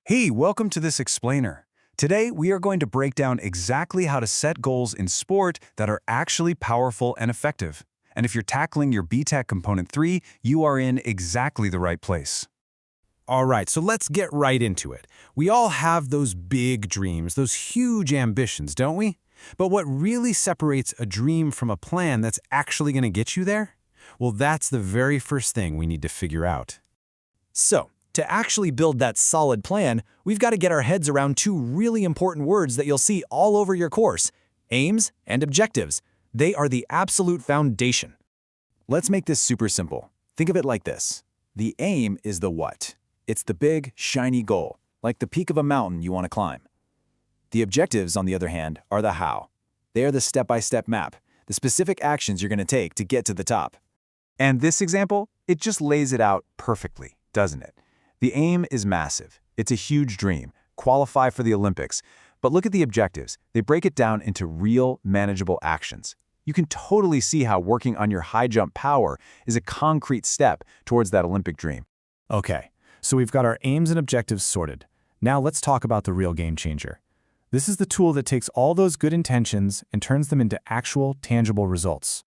Hey, welcome to this explainer. Today, we are going to break down exactly how to set goals in sport that are actually powerful and effective. And if you're tackling your BTEC Component 3, you are in exactly the right place. All right, so let's get right into it. We all have those big dreams, those huge ambitions, don't we? But what really separates a dream from a plan that's actually going to get you there? Well, that's the very first thing we need to figure out. So, to actually build that solid plan, we've got to get our heads around two really important words that you'll see all over your course: aims and objectives. They are the absolute foundation. Let's make this super simple. Think of it like this. The aim is the what. It's the big, shiny goal, like the peak of a mountain you want to climb. The objectives, on the other hand, are the how. They are the step-by-step map, the specific actions you're going to take to get to the top. And this example, it just lays it out perfectly, doesn't it? The aim is massive. It's a huge dream, qualify for the Olympics. But look at the objectives. They break it down into real, manageable actions. You can totally see how working on your high jump power is a concrete step towards that Olympic dream. Okay, so we've got our aims and objectives sorted. Now let's talk about the real game changer. This is the tool that takes all those good intentions and turns them into actual, tangible results.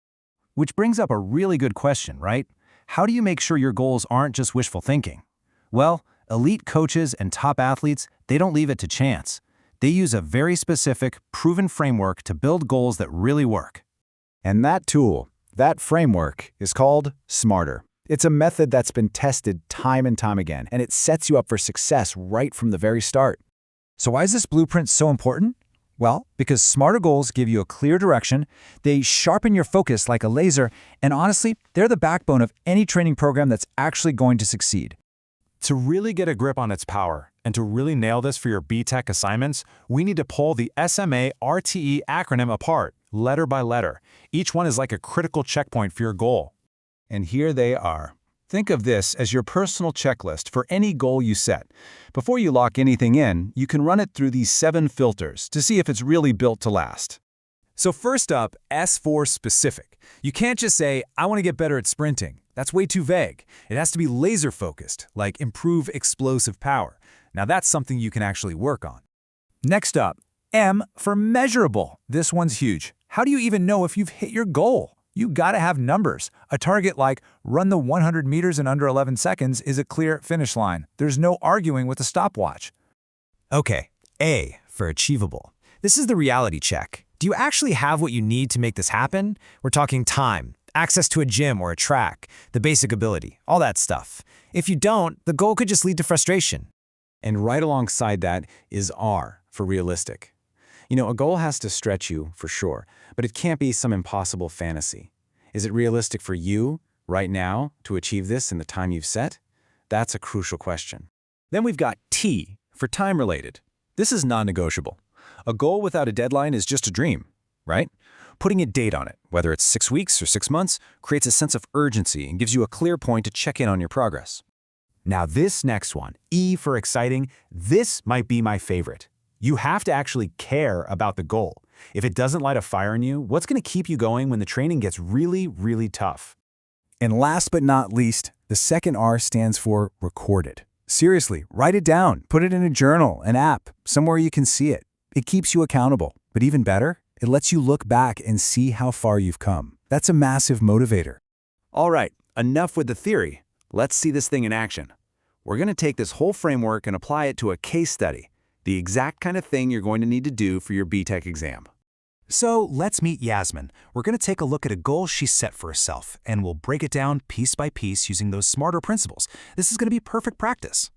Which brings up a really good question, right? How do you make sure your goals aren't just wishful thinking? Well, elite coaches and top athletes, they don't leave it to chance. They use a very specific, proven framework to build goals that really work. And that tool, that framework, is called SMARTER. It's a method that's been tested time and time again, and it sets you up for success right from the very start. So why is this blueprint so important? Well, because SMARTER goals give you a clear direction, they sharpen your focus like a laser, and honestly, they're the backbone of any training program that's actually going to succeed. To really get a grip on its power, and to really nail this for your BTEC assignments, we need to pull the SMA RTE acronym apart, letter by letter. Each one is like a critical checkpoint for your goal. And here they are. Think of this as your personal checklist for any goal you set. Before you lock anything in, you can run it through these 7 filters to see if it's really built to last. So first up, S for specific. You can't just say, I want to get better at sprinting. That's way too vague. It has to be laser-focused, like improve explosive power. Now that's something you can actually work on. Next up, M for measurable. This one's huge. How do you even know if you've hit your goal? You gotta have numbers. A target like run the 100 meters in under 11 seconds is a clear finish line. There's no arguing with a stopwatch. Okay, A for achievable. This is the reality check. Do you actually have what you need to make this happen? We're talking time, access to a gym or a track, the basic ability, all that stuff. If you don't, the goal could just lead to frustration. And right alongside that is R for realistic. You know, a goal has to stretch you, for sure, but it can't be some impossible fantasy. Is it realistic for you, right now, to achieve this in the time you've set? That's a crucial question. Then we've got T for time-related. This is non-negotiable. A goal without a deadline is just a dream, right? Putting a date on it, whether it's 6 weeks or 6 months, creates a sense of urgency and gives you a clear point to check in on your progress. Now this next one, E for exciting, this might be my favorite. You have to actually care about the goal. If it doesn't light a fire in you, what's going to keep you going when the training gets really, really tough? And last but not least, the second R stands for recorded. Seriously, write it down, put it in a journal, an app, somewhere you can see it. It keeps you accountable, but even better, it lets you look back and see how far you've come. That's a massive motivator. All right, enough with the theory. Let's see this thing in action. We're going to take this whole framework and apply it to a case study, the exact kind of thing you're going to need to do for your BTEC exam. So let's meet Yasmin. We're going to take a look at a goal she set for herself, and we'll break it down piece by piece using those SMARTER principles. This is going to be perfect practice.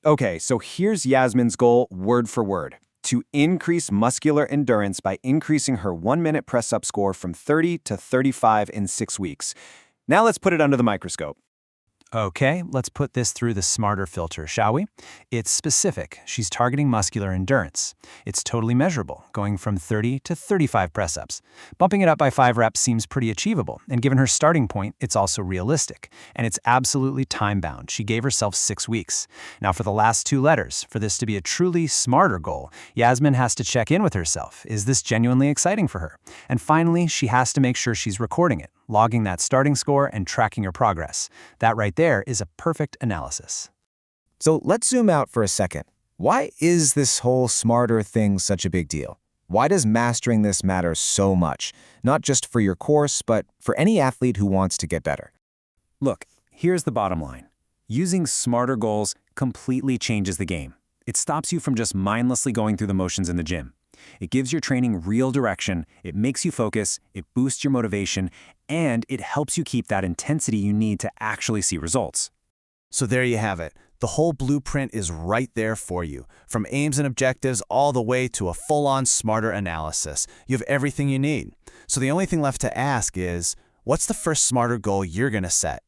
Okay, so here's Yasmin's goal word for word: to increase muscular endurance by increasing her 1-minute press-up score from 30 to 35 in 6 weeks. Now let's put it under the microscope. Okay, let's put this through the SMARTER filter, shall we? It's specific. She's targeting muscular endurance. It's totally measurable, going from 30 to 35 press-ups. Bumping it up by 5 reps seems pretty achievable, and given her starting point, it's also realistic. And it's absolutely time-bound. She gave herself 6 weeks. Now for the last 2 letters, for this to be a truly SMARTER goal, Yasmin has to check in with herself. Is this genuinely exciting for her? And finally, she has to make sure she's recording it, logging that starting score and tracking your progress. That right there is a perfect analysis. So let's zoom out for a second. Why is this whole smarter thing such a big deal? Why does mastering this matter so much? Not just for your course, but for any athlete who wants to get better. Look, here's the bottom line. Using smarter goals completely changes the game. It stops you from just mindlessly going through the motions in the gym. It gives your training real direction, it makes you focus, it boosts your motivation, and it helps you keep that intensity you need to actually see results. So there you have it. The whole blueprint is right there for you, from aims and objectives all the way to a full-on smarter analysis. You have everything you need. So the only thing left to ask is, what's the first smarter goal you're going to set?